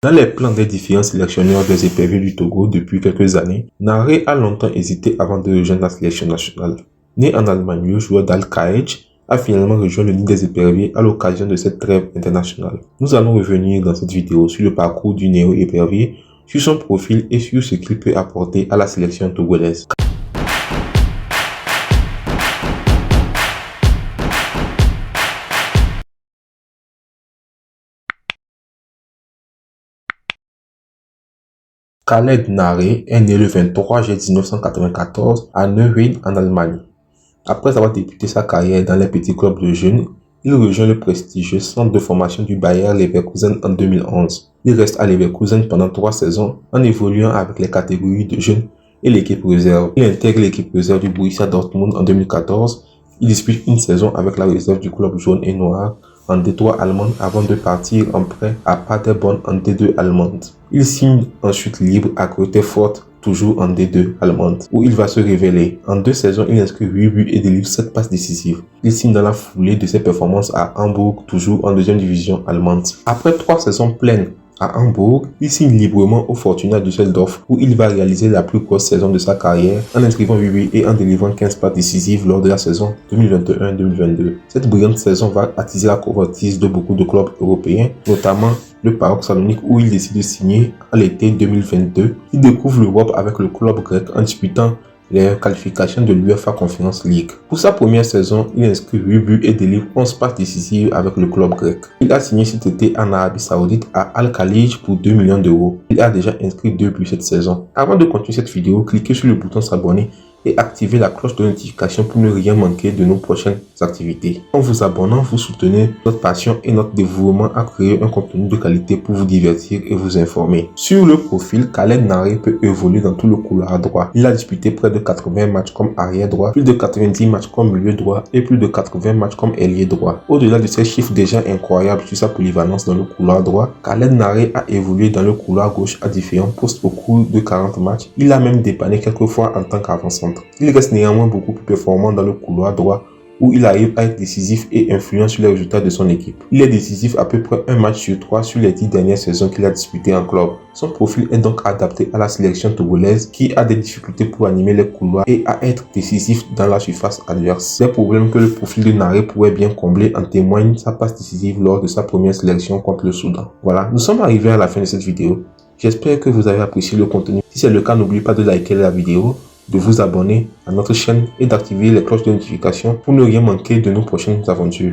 Dans les plans des différents sélectionneurs des éperviers du Togo depuis quelques années, Naré a longtemps hésité avant de rejoindre la sélection nationale. Né en Allemagne, le joueur d'Al-Khaïj a finalement rejoint le nid des éperviers à l'occasion de cette trêve internationale. Nous allons revenir dans cette vidéo sur le parcours du néo-épervier, sur son profil et sur ce qu'il peut apporter à la sélection togolaise. Khaled Naré est né le 23 juillet 1994 à Neuwied en Allemagne. Après avoir débuté sa carrière dans les petits clubs de jeunes, il rejoint le prestigieux centre de formation du Bayer Leverkusen en 2011. Il reste à Leverkusen pendant 3 saisons en évoluant avec les catégories de jeunes et l'équipe réserve. Il intègre l'équipe réserve du Borussia Dortmund en 2014. Il dispute une saison avec la réserve du club jaune et noir en D3 allemande avant de partir en prêt à Paderborn en D2 allemande. Il signe ensuite libre à Greuterfurt, toujours en D2 allemande, où il va se révéler. En 2 saisons, il inscrit 8 buts et délivre 7 passes décisives. Il signe dans la foulée de ses performances à Hambourg, toujours en 2e division allemande. Après 3 saisons pleines à Hambourg, il signe librement au Fortuna Düsseldorf où il va réaliser la plus grosse saison de sa carrière en inscrivant 8 buts et en délivrant 15 passes décisives lors de la saison 2021-2022. Cette brillante saison va attiser la convoitise de beaucoup de clubs européens, notamment le PAOK Salonique où il décide de signer à l'été 2022. Il découvre l'Europe avec le club grec en disputant les qualifications de l'UEFA Conference League. Pour sa première saison, il inscrit 8 buts et délivre 11 passes décisives avec le club grec. Il a signé cet été en Arabie Saoudite à Al-Khalij pour 2 millions d'euros. Il a déjà inscrit 2 buts cette saison. Avant de continuer cette vidéo, cliquez sur le bouton s'abonner et activez la cloche de notification pour ne rien manquer de nos prochaines activités. En vous abonnant, vous soutenez notre passion et notre dévouement à créer un contenu de qualité pour vous divertir et vous informer. Sur le profil, Khaled Naré peut évoluer dans tout le couloir droit. Il a disputé près de 80 matchs comme arrière droit, plus de 90 matchs comme milieu droit et plus de 80 matchs comme ailier droit. Au-delà de ces chiffres déjà incroyables sur sa polyvalence dans le couloir droit, Khaled Naré a évolué dans le couloir gauche à différents postes au cours de 40 matchs. Il a même dépanné quelques fois en tant qu'avant-centre. Il reste néanmoins beaucoup plus performant dans le couloir droit où il arrive à être décisif et influent sur les résultats de son équipe. Il est décisif à peu près un match sur 3 sur les 10 dernières saisons qu'il a disputées en club. Son profil est donc adapté à la sélection togolaise qui a des difficultés pour animer les couloirs et à être décisif dans la surface adverse. Les problèmes que le profil de Naré pourrait bien combler en témoigne sa passe décisive lors de sa première sélection contre le Soudan. Voilà, nous sommes arrivés à la fin de cette vidéo. J'espère que vous avez apprécié le contenu. Si c'est le cas, n'oubliez pas de liker la vidéo, de vous abonner à notre chaîne et d'activer les cloches de notification pour ne rien manquer de nos prochaines aventures.